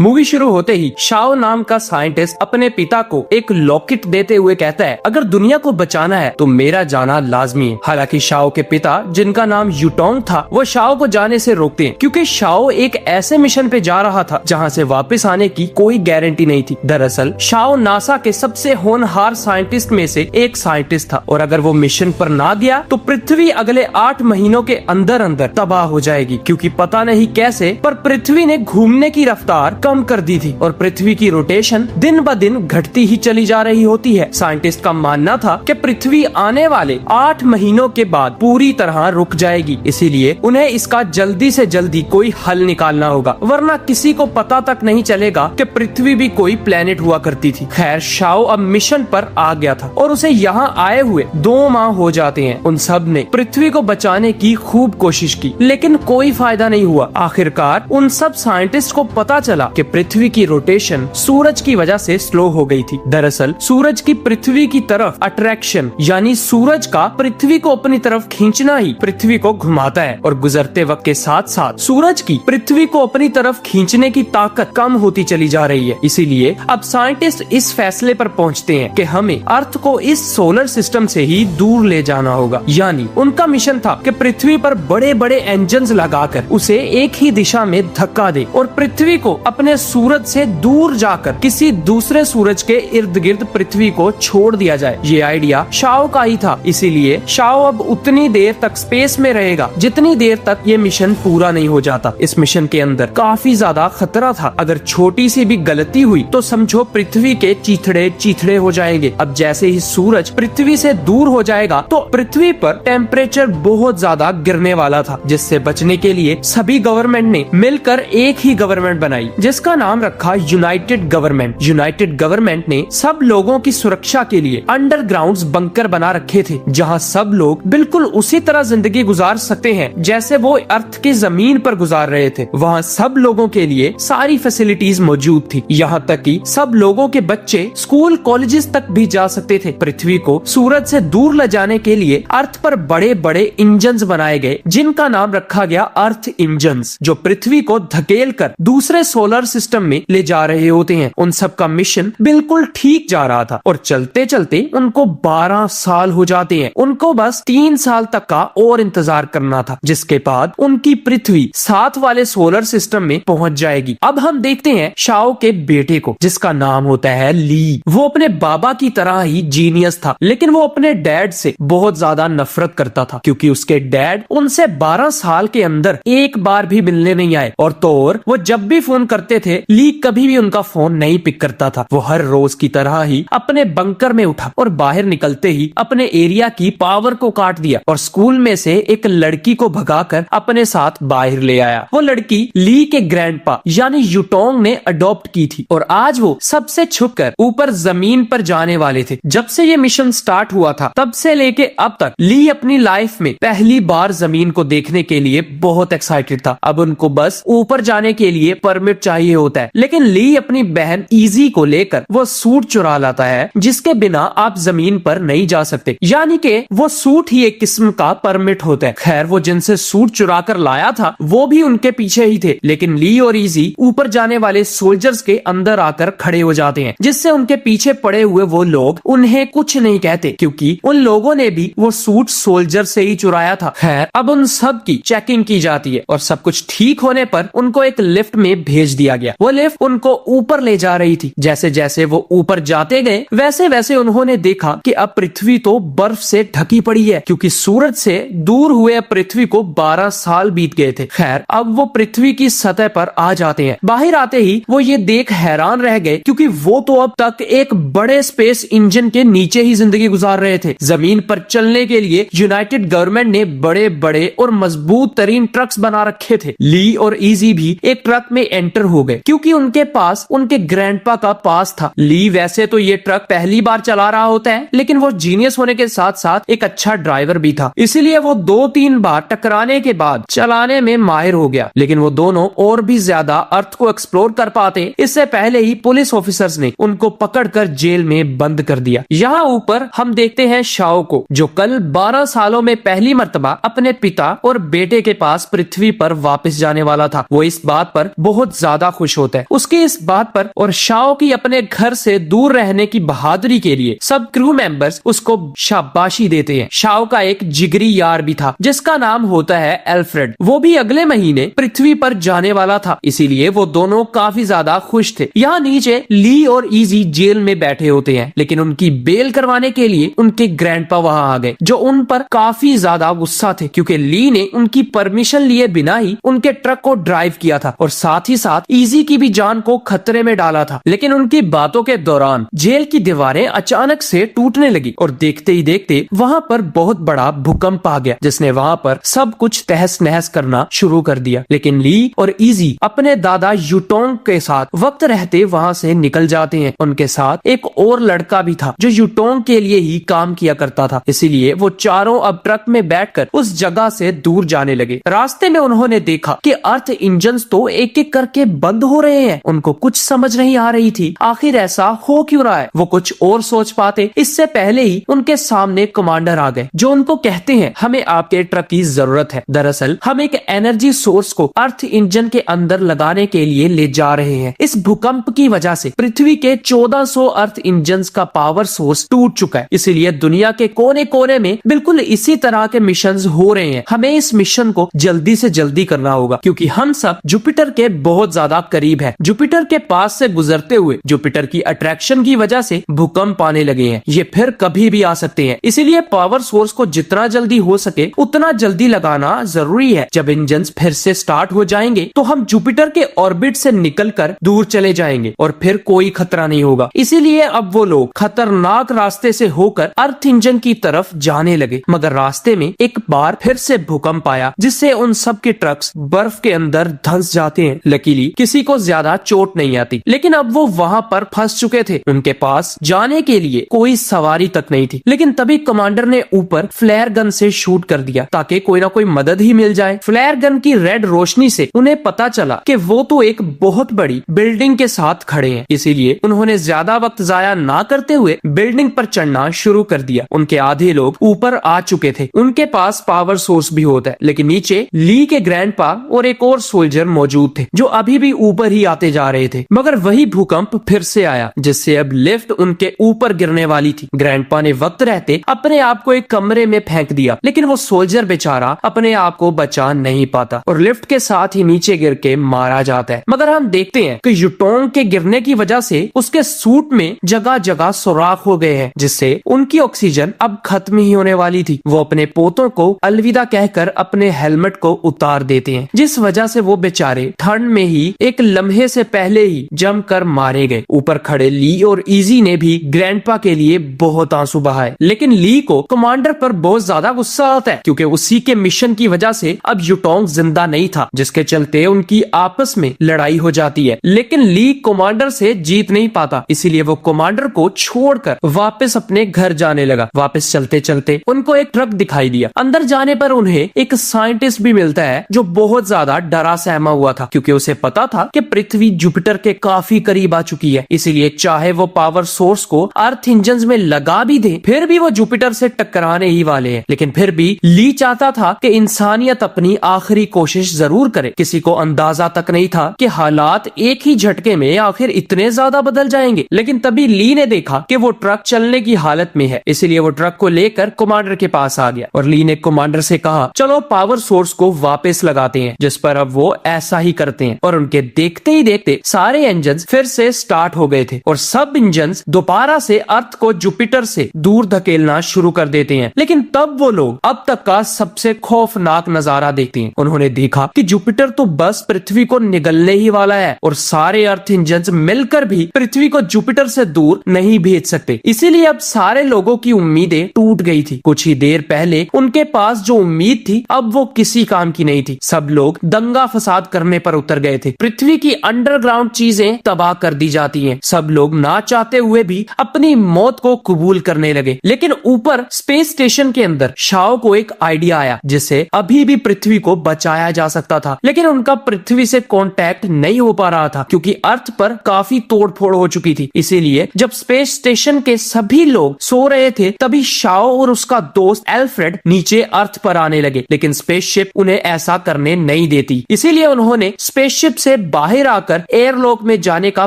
Movie शुरू होते ही Shao नाम का साइंटिस्ट अपने पिता को एक लॉकेट देते हुए कहता है, अगर दुनिया को बचाना है तो मेरा जाना लाजमी है। हालांकि शाओ के पिता, जिनका नाम यूटोंग था, वो शाओ को जाने से रोकते हैं क्योंकि शाओ एक ऐसे मिशन पे जा रहा था जहां से वापस आने की कोई गारंटी नहीं थी। दरअसल शाओ नासा के सबसे होनहार साइंटिस्ट में से एक साइंटिस्ट था और अगर वो मिशन पर ना गया तो पृथ्वी अगले 8 महीनों के अंदर अंदर तबाह हो जाएगी, क्योंकि पता नहीं कैसे पर पृथ्वी ने घूमने की रफ्तार कम कर दी थी और पृथ्वी की रोटेशन दिन ब दिन घटती ही चली जा रही होती है। साइंटिस्ट का मानना था कि पृथ्वी आने वाले 8 महीनों के बाद पूरी तरह रुक जाएगी, इसीलिए उन्हें इसका जल्दी से जल्दी कोई हल निकालना होगा, वरना किसी को पता तक नहीं चलेगा कि पृथ्वी भी कोई प्लेनेट हुआ करती थी। खैर, शाओ अब मिशन पर आ गया था और उसे यहाँ आए हुए 2 माह हो जाते हैं। उन सब ने पृथ्वी को बचाने की खूब कोशिश की, लेकिन कोई फायदा नहीं हुआ। आखिरकार उन सब साइंटिस्ट को पता चला कि पृथ्वी की रोटेशन सूरज की वजह से स्लो हो गई थी। दरअसल सूरज की पृथ्वी की तरफ अट्रैक्शन, यानी सूरज का पृथ्वी को अपनी तरफ खींचना ही पृथ्वी को घुमाता है और गुजरते वक्त के साथ साथ सूरज की पृथ्वी को अपनी तरफ खींचने की ताकत कम होती चली जा रही है। इसीलिए अब साइंटिस्ट इस फैसले पर पहुंचते हैं कि हमें अर्थ को इस सोलर सिस्टम से ही दूर ले जाना होगा। यानी उनका मिशन था कि पृथ्वी पर बड़े बड़े इंजन्स लगाकर उसे एक ही दिशा में धक्का दे और पृथ्वी को अपने सूरज से दूर जाकर किसी दूसरे सूरज के इर्द गिर्द पृथ्वी को छोड़ दिया जाए। ये आइडिया शाओ का ही था, इसीलिए शाओ अब उतनी देर तक स्पेस में रहेगा जितनी देर तक ये मिशन पूरा नहीं हो जाता। इस मिशन के अंदर काफी ज्यादा खतरा था, अगर छोटी सी भी गलती हुई तो समझो पृथ्वी के चीथड़े चीथड़े हो जाएंगे। अब जैसे ही सूरज पृथ्वी से दूर हो जाएगा तो पृथ्वी पर टेम्परेचर बहुत ज्यादा गिरने वाला था, जिससे बचने के लिए सभी गवर्नमेंट ने मिलकर एक ही गवर्नमेंट बनाई जिसका नाम रखा यूनाइटेड गवर्नमेंट। यूनाइटेड गवर्नमेंट ने सब लोगों की सुरक्षा के लिए अंडरग्राउंड बंकर बना रखे थे, जहां सब लोग बिल्कुल उसी तरह जिंदगी गुजार सकते हैं जैसे वो अर्थ की जमीन पर गुजार रहे थे। वहाँ सब लोगों के लिए सारी फैसिलिटीज मौजूद थी, यहाँ तक कि सब लोगों के बच्चे स्कूल कॉलेजेस तक भी जा सकते थे। पृथ्वी को सूरज से दूर ले जाने के लिए अर्थ पर बड़े बड़े इंजन्स बनाए गए, जिनका नाम रखा गया अर्थ इंजन्स, जो पृथ्वी को धकेल कर दूसरे सोलर सिस्टम में ले जा रहे होते हैं। उन सब का मिशन बिल्कुल ठीक जा रहा था और चलते चलते उनको 12 साल हो जाते हैं। उनको बस 3 साल तक का और इंतजार करना था, जिसके बाद उनकी पृथ्वी 7 वाले सोलर सिस्टम में पहुंच जाएगी। अब हम देखते हैं शाओ के बेटे को, जिसका नाम होता है ली। वो अपने बाबा की तरह ही जीनियस था, लेकिन वो अपने डैड से बहुत ज्यादा नफरत करता था क्योंकि उसके डैड उनसे 12 साल के अंदर एक बार भी मिलने नहीं आए और तो और वो जब भी फोन करते थे ली कभी भी उनका फोन नहीं पिक करता था। वो हर रोज की तरह ही अपने बंकर में उठा और बाहर निकलते ही अपने एरिया की पावर को काट दिया और स्कूल में से एक लड़की को भगाकर अपने साथ बाहर ले आया। वो लड़की ली के ग्रैंडपा यानी यूटोंग ने अडॉप्ट की थी और आज वो सबसे छुपकर ऊपर जमीन पर जाने वाले थे। जब से ये मिशन स्टार्ट हुआ था तब से लेके अब तक ली अपनी लाइफ में पहली बार जमीन को देखने के लिए बहुत एक्साइटेड था। अब उनको बस ऊपर जाने के लिए परमिट चाहिए होता है, लेकिन ली अपनी बहन इजी को लेकर वो सूट चुरा लाता है जिसके बिना आप जमीन पर नहीं जा सकते, यानी कि वो सूट ही एक किस्म का परमिट होता है। खैर, वो जिनसे सूट चुरा कर लाया था वो भी उनके पीछे ही थे, लेकिन ली और इजी ऊपर जाने वाले सोल्जर्स के अंदर आकर खड़े हो जाते हैं, जिससे उनके पीछे पड़े हुए वो लोग उन्हें कुछ नहीं कहते क्योंकि उन लोगों ने भी वो सूट सोल्जर से ही चुराया था। खैर, अब उन सब की चेकिंग की जाती है और सब कुछ ठीक होने पर उनको एक लिफ्ट में भेज दिया गया। वो लिफ्ट उनको ऊपर ले जा रही थी। जैसे जैसे वो ऊपर जाते गए वैसे वैसे उन्होंने देखा कि अब पृथ्वी तो बर्फ से ढकी पड़ी है क्योंकि सूरज से दूर हुए पृथ्वी को 12 साल बीत गए थे। खैर, अब वो पृथ्वी की सतह पर आ जाते हैं। बाहर आते ही वो ये देख हैरान रह गए क्योंकि वो तो अब तक एक बड़े स्पेस इंजन के नीचे ही जिंदगी गुजार रहे थे। जमीन पर चलने के लिए यूनाइटेड गवर्नमेंट ने बड़े बड़े और मजबूत तरीन ट्रक्स बना रखे थे। ली और इजी भी एक ट्रक में एंटर हो गए क्योंकि उनके पास उनके ग्रैंडपा का पास था। ली वैसे तो ये ट्रक पहली बार चला रहा होता है, लेकिन वो जीनियस होने के साथ साथ एक अच्छा ड्राइवर भी था, इसीलिए वो 2-3 बार टकराने के बाद चलाने में माहिर हो गया। लेकिन वो दोनों और भी ज्यादा अर्थ को एक्सप्लोर कर पाते इससे पहले ही पुलिस ऑफिसर्स ने उनको पकड़कर जेल में बंद कर दिया। यहाँ ऊपर हम देखते हैं शाओ को, जो कल 12 सालों में पहली मर्तबा अपने पिता और बेटे के पास पृथ्वी पर वापस जाने वाला था। वो इस बात पर बहुत ज्यादा खुश होता है उसके इस बात पर, और शाओ की अपने घर से दूर रहने की बहादुरी के लिए सब क्रू मेंबर्स उसको शाबाशी देते हैं। शाओ का एक जिगरी यार भी था जिसका नाम होता है एल्फ्रेड। वो भी अगले महीने पृथ्वी पर जाने वाला था, इसीलिए वो दोनों काफी ज्यादा खुश थे। यहाँ नीचे ली और इजी जेल में बैठे होते हैं, लेकिन उनकी बेल करवाने के लिए उनके ग्रैंडपा वहां आ गए, जो उन पर काफी ज्यादा गुस्सा थे क्योंकि ली ने उनकी परमिशन लिए बिना ही उनके ट्रक को ड्राइव किया था और साथ ही साथ इजी की भी जान को खतरे में डाला था। लेकिन उनकी बातों के दौरान जेल की दीवारें अचानक से टूटने लगी और देखते ही देखते वहां पर बहुत बड़ा भूकंप आ गया जिसने वहां पर सब कुछ तहस नहस करना शुरू कर दिया। लेकिन ली और इजी अपने दादा यूटोंग के साथ वक्त रहते वहां से निकल जाते हैं। उनके साथ एक और लड़का भी था जो यूटोंग के लिए ही काम किया करता था, इसीलिए वो चारों अब ट्रक में बैठकर उस जगह से दूर जाने लगे। रास्ते में उन्होंने देखा कि अर्थ इंजन्स तो एक एक करके बंद हो रहे हैं। उनको कुछ समझ नहीं आ रही थी आखिर ऐसा हो क्यों रहा है। वो कुछ और सोच पाते इससे पहले ही उनके सामने कमांडर आ गए जो उनको कहते हैं हमें आपके ट्रक की जरूरत है। दरअसल हम एक एनर्जी सोर्स को अर्थ इंजन के अंदर लगाने के लिए ले जा रहे हैं। इस भूकंप की वजह से पृथ्वी के 1400 अर्थ इंजन्स का पावर सोर्स टूट चुका है, इसीलिए दुनिया के कोने कोने में बिल्कुल इसी तरह के मिशंस हो रहे हैं। हमें इस मिशन को जल्दी से जल्दी करना होगा क्योंकि हम सब जुपिटर के बहुत ज्यादा करीब है। जुपिटर के पास से गुजरते हुए जुपिटर की अट्रैक्शन की वजह से भूकंप आने लगे हैं, ये फिर कभी भी आ सकते हैं, इसीलिए पावर सोर्स को जितना जल्दी हो सके उतना जल्दी लगाना जरूरी है। जब इंजन फिर से स्टार्ट हो जाएंगे तो हम जुपिटर के ऑर्बिट से निकलकर दूर चले जाएंगे और फिर कोई खतरा नहीं होगा। इसीलिए अब वो लोग खतरनाक रास्ते से होकर अर्थ इंजन की तरफ जाने लगे, मगर रास्ते में एक बार फिर से भूकंप आया जिससे उन सब के ट्रक्स बर्फ के अंदर धंस जाते हैं। लकीली किसी को ज्यादा चोट नहीं आती, लेकिन अब वो वहां पर फंस चुके थे। उनके पास जाने के लिए कोई सवारी तक नहीं थी। लेकिन तभी कमांडर ने ऊपर फ्लेयर गन से शूट कर दिया ताकि कोई ना कोई मदद ही मिल जाए। फ्लेयर गन की रेड रोशनी से उन्हें पता चला कि वो तो एक बहुत बड़ी बिल्डिंग के साथ खड़े हैं, इसीलिए उन्होंने ज्यादा वक्त जाया ना करते हुए बिल्डिंग पर चढ़ना शुरू कर दिया। उनके आधे लोग ऊपर आ चुके थे, उनके पास पावर सोर्स भी होता है, लेकिन नीचे ली के ग्रैंडपा और एक और सोल्जर मौजूद थे जो अभी भी ऊपर ही आते जा रहे थे। मगर वही भूकंप फिर से आया जिससे अब लिफ्ट उनके ऊपर गिरने वाली थी। ग्रैंडपा ने वक्त रहते अपने आप को एक कमरे में फेंक दिया, लेकिन वो सोल्जर बेचारा अपने आप को बचा नहीं पाता और लिफ्ट के साथ ही नीचे गिर के मारा जाता है। मगर हम देखते हैं कि यूटोंग के गिरने की वजह से उसके सूट में जगह जगह सुराख हो गए हैं जिससे उनकी ऑक्सीजन अब खत्म ही होने वाली थी। वो अपने पोतों को अलविदा कहकर अपने हेलमेट को उतार देते हैं, जिस वजह से वो बेचारे ठंड में ही एक लम्हे से पहले ही जमकर मारे गए। ऊपर खड़े ली और इजी ने भी ग्रैंडपा के लिए बहुत आंसू बहाए, लेकिन ली को कमांडर पर बहुत ज्यादा गुस्सा आता है क्योंकि उसी के मिशन की वजह से अब यूटोंग जिंदा नहीं था, जिसके चलते उनकी आपस में लड़ाई हो जाती है। लेकिन ली कमांडर से जीत नहीं पाता, इसीलिए वो कमांडर को छोड़कर वापस अपने घर जाने लगा। वापस चलते चलते उनको एक ट्रक दिखाई दिया। अंदर जाने पर उन्हें एक साइंटिस्ट भी मिलता है जो बहुत ज्यादा डरा सहमा हुआ था क्योंकि उसे पता था कि पृथ्वी जुपिटर के काफी करीब आ चुकी है, इसीलिए चाहे वो पावर सोर्स को अर्थ इंजन में लगा भी दे फिर भी वो जुपिटर से टकराने ही वाले हैं। लेकिन फिर भी ली चाहता था कि इंसानियत अपनी आखिरी कोशिश जरूर करे। किसी को अंदाजा तक नहीं था कि हालात एक ही झटके में आखिर इतने ज्यादा बदल जाएंगे। लेकिन तभी ली ने देखा कि वो ट्रक चलने की हालत में है, इसलिए वो ट्रक को लेकर कमांडर के पास आ गया और ली ने कमांडर से कहा चलो पावर सोर्स को वापस लगाते हैं, जिस पर अब वो ऐसा ही करते हैं और उनके देखते ही देखते सारे इंजन फिर से स्टार्ट हो गए थे और सब इंजन दोबारा से अर्थ को जुपिटर से दूर धकेलना शुरू कर देते हैं। लेकिन तब वो लोग अब तक का सबसे खौफनाक नजारा देखते हैं। उन्होंने देखा कि जुपिटर तो बस पृथ्वी को निगलने ही वाला है और सारे अर्थ इंजन मिलकर भी पृथ्वी को जुपिटर से दूर नहीं भेज सकते। इसीलिए अब सारे लोगों की उम्मीदें टूट गई थी। कुछ ही देर पहले उनके पास जो उम्मीद थी अब वो किसी काम की नहीं थी। सब लोग दंगा फसाद करने पर उतर गए थे। पृथ्वी की अंडरग्राउंड चीजें तबाह कर दी जाती हैं। सब लोग ना चाहते हुए भी अपनी मौत को कबूल करने लगे। लेकिन ऊपर स्पेस स्टेशन के अंदर शाओ को एक आइडिया आया जिससे अभी भी पृथ्वी को बचाया जा सकता था। लेकिन उनका पृथ्वी से कांटेक्ट नहीं हो पा रहा था क्योंकि अर्थ पर काफी तोड़फोड़ हो चुकी थी। इसीलिए जब स्पेस स्टेशन के सभी लोग सो रहे थे तभी शाओ और उसका दोस्त एल्फ्रेड नीचे अर्थ पर आने लगे, लेकिन स्पेसशिप उन्हें ऐसा करने नहीं देती। इसीलिए उन्होंने स्पेसशिप से से बाहर आकर एयरलॉक में जाने का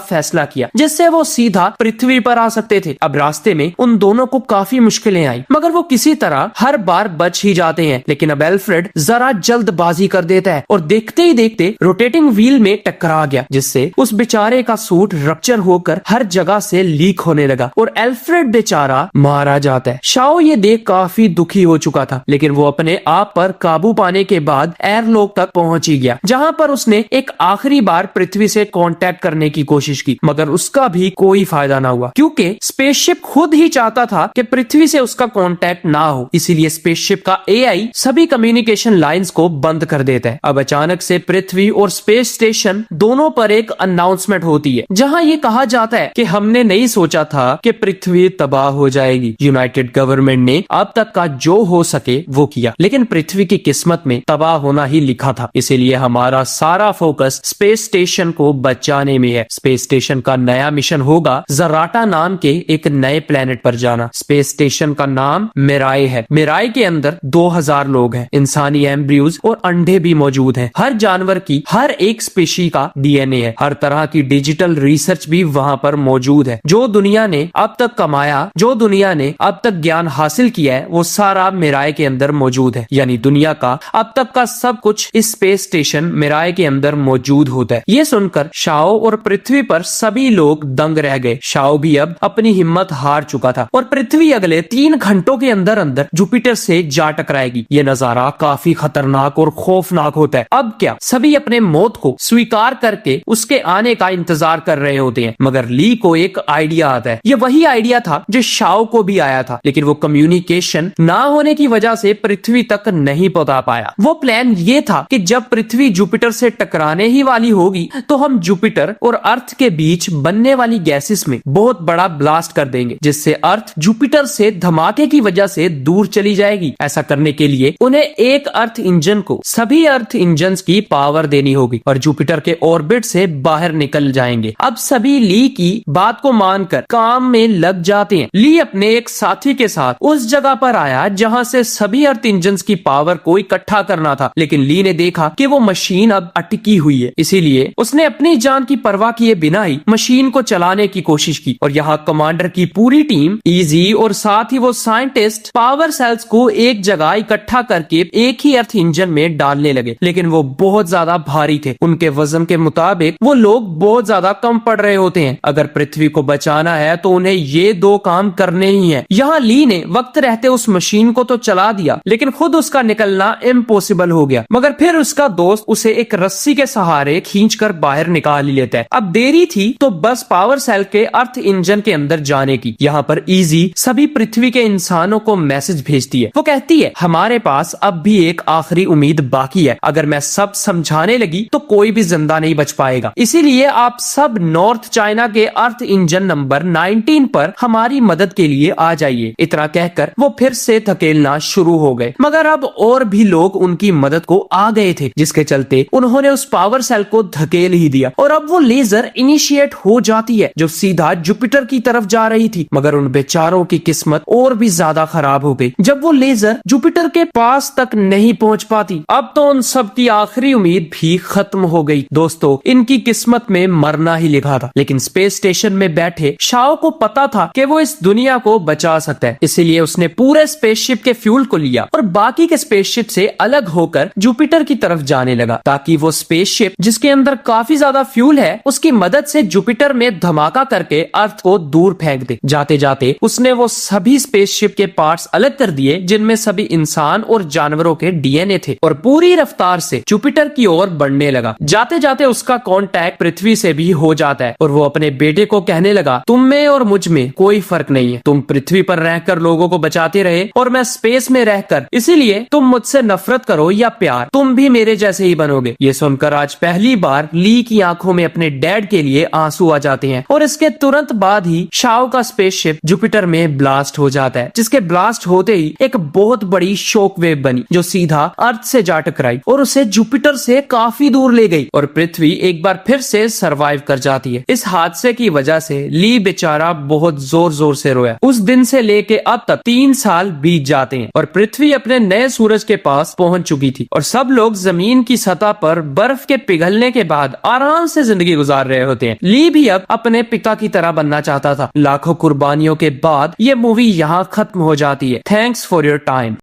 फैसला किया, जिससे वो सीधा पृथ्वी पर आ सकते थे। अब रास्ते में उन दोनों को काफी मुश्किलें आई, मगर वो किसी तरह हर बार बच ही जाते हैं। लेकिन अब एल्फ्रेड जरा जल्दबाजी कर देता है और देखते ही देखते रोटेटिंग व्हील में टकरा गया, जिससे उस बेचारे का सूट रप्चर होकर हर जगह से लीक होने लगा और एल्फ्रेड बेचारा मारा जाता है। शाओ ये देख काफी दुखी हो चुका था, लेकिन वो अपने आप पर काबू पाने के बाद एयरलॉक तक पहुंच ही गया, जहां पर उसने एक आखिरी बार पृथ्वी से कांटेक्ट करने की कोशिश की, मगर उसका भी कोई फायदा ना हुआ, क्योंकि स्पेसशिप खुद ही चाहता था कि पृथ्वी से उसका कांटेक्ट ना हो। इसीलिए स्पेसशिप का एआई सभी कम्युनिकेशन लाइंस को बंद कर देता है। अब अचानक से पृथ्वी और स्पेस स्टेशन दोनों पर एक अनाउंसमेंट होती है, जहां ये कहा जाता है कि हमने नहीं सोचा था कि पृथ्वी तबाह हो जाएगी। यूनाइटेड गवर्नमेंट ने अब तक का जो हो सके वो किया, लेकिन पृथ्वी की किस्मत में तबाह होना ही लिखा था। इसीलिए हमारा सारा फोकस स्पेस स्टेशन को बचाने में है। स्पेस स्टेशन का नया मिशन होगा जराटा नाम के एक नए प्लेनेट पर जाना। स्पेस स्टेशन का नाम मिराई है। मिराई के अंदर 2000 लोग हैं। इंसानी एम्ब्रियोज और अंडे भी मौजूद हैं। हर जानवर की हर एक स्पीशी का डीएनए है। हर तरह की डिजिटल रिसर्च भी वहाँ पर मौजूद है। जो दुनिया ने अब तक कमाया, जो दुनिया ने अब तक ज्ञान हासिल किया है, वो सारा मिराई के अंदर मौजूद है। यानी दुनिया का अब तक का सब कुछ इस स्पेस स्टेशन मिराई के अंदर मौजूद होता है। ये सुनकर शाओ और पृथ्वी पर सभी लोग दंग रह गए। शाओ भी अब अपनी हिम्मत हार चुका था और पृथ्वी अगले 3 घंटों के अंदर अंदर जुपिटर से जा टकराएगी। ये नजारा काफी खतरनाक और खौफनाक होता है। अब क्या सभी अपने मौत को स्वीकार करके उसके आने का इंतजार कर रहे होते हैं, मगर ली को एक आइडिया आता है। ये वही आइडिया था जो शाओ को भी आया था, लेकिन वो कम्युनिकेशन ना होने की वजह से पृथ्वी तक नहीं पहुंचा पाया। वो प्लान ये था कि जब पृथ्वी जुपिटर से टकराने ही वाली होगी तो हम जुपिटर और अर्थ के बीच बनने वाली गैसेस में बहुत बड़ा ब्लास्ट कर देंगे, जिससे अर्थ जुपिटर से धमाके की वजह से दूर चली जाएगी। ऐसा करने के लिए उन्हें एक अर्थ इंजन को सभी अर्थ इंजन्स की पावर देनी होगी और जुपिटर के ऑर्बिट से बाहर निकल जाएंगे। अब सभी ली की बात को मानकर काम में लग जाते हैं। ली अपने एक साथी के साथ उस जगह पर आया जहां से सभी अर्थ इंजन्स की पावर को इकट्ठा करना था, लेकिन ली ने देखा कि वो मशीन अब अटकी हुई है। इसीलिए उसने अपनी जान की परवाह किए बिना ही मशीन को चलाने की कोशिश की और यहाँ कमांडर की पूरी टीम, इजी और साथ ही वो साइंटिस्ट पावर सेल्स को एक जगह इकट्ठा करके एक ही अर्थ इंजन में डालने लगे, लेकिन वो बहुत ज्यादा भारी थे। उनके वजन के मुताबिक वो लोग बहुत ज्यादा कम पड़ रहे होते हैं। अगर पृथ्वी को बचाना है तो उन्हें ये 2 काम करने ही है। यहाँ ली ने वक्त रहते उस मशीन को तो चला दिया, लेकिन खुद उसका निकलना इम्पॉसिबल हो गया। मगर फिर उसका दोस्त उसे एक रस्सी के सहारे खींचकर बाहर निकाल ही लेता है। अब देरी थी तो बस पावर सेल के अर्थ इंजन के अंदर जाने की। यहाँ पर इजी सभी पृथ्वी के इंसानों को मैसेज भेजती है। वो कहती है हमारे पास अब भी एक आखिरी उम्मीद बाकी है। अगर मैं सब समझाने लगी तो कोई भी जिंदा नहीं बच पाएगा। इसीलिए आप सब नॉर्थ चाइना के अर्थ इंजन नंबर 19 पर हमारी मदद के लिए आ जाइए। इतना कहकर वो फिर से धकेलना शुरू हो गए, मगर अब और भी लोग उनकी मदद को आ गए थे, जिसके चलते उन्होंने उस पावर सेल को धकेल ही दिया और अब वो लेजर इनिशिएट हो जाती है जो सीधा जुपिटर की तरफ जा रही थी। मगर उन बेचारों की किस्मत और भी ज्यादा खराब हो गई जब वो लेजर जुपिटर के पास तक नहीं पहुंच पाती। अब तो उन सब की आखिरी उम्मीद भी खत्म हो गई। दोस्तों, इनकी किस्मत में मरना ही लिखा था, लेकिन स्पेस स्टेशन में बैठे शाओ को पता था कि वो इस दुनिया को बचा सकता है। इसीलिए उसने पूरे स्पेसशिप के फ्यूल को लिया और बाकी के स्पेसशिप से अलग होकर जुपिटर की तरफ जाने लगा, ताकि वो स्पेसशिप जिसके अंदर काफी ज्यादा फ्यूल है उसकी मदद से जुपिटर में धमाका करके अर्थ को दूर फेंक दे। जाते जाते उसने वो सभी स्पेसशिप के पार्ट्स अलग कर दिए जिनमें सभी इंसान और जानवरों के डीएनए थे और पूरी रफ्तार से जुपिटर की ओर बढ़ने लगा। जाते जाते उसका कांटेक्ट पृथ्वी से भी हो जाता है और वो अपने बेटे को कहने लगा, तुम में और मुझ में कोई फर्क नहीं है। तुम पृथ्वी पर रहकर लोगों को बचाते रहे और मैं स्पेस में रहकर, इसीलिए तुम मुझसे नफरत करो या प्यार, तुम भी मेरे जैसे ही बनोगे। ये सुनकर आज पहली बार ली की आंखों में अपने डैड के लिए आंसू आ जाते हैं और इसके तुरंत बाद ही शाओ का स्पेसशिप जुपिटर में ब्लास्ट हो जाता है, जिसके ब्लास्ट होते ही एक बहुत बड़ी शॉक वेव बनी जो सीधा अर्थ से जा टकराई और उसे जुपिटर से काफी दूर ले गई और पृथ्वी एक बार फिर से सरवाइव कर जाती है। इस हादसे की वजह से ली बेचारा बहुत जोर जोर से रोया। उस दिन से लेके अब तक 3 साल बीत जाते हैं और पृथ्वी अपने नए सूरज के पास पहुंच चुकी थी और सब लोग जमीन की सतह पर बर्फ के पिघल ढलने के बाद आराम से जिंदगी गुजार रहे होते हैं। ली भी अब अपने पिता की तरह बनना चाहता था। लाखों कुर्बानियों के बाद ये मूवी यहाँ खत्म हो जाती है। Thanks for your time.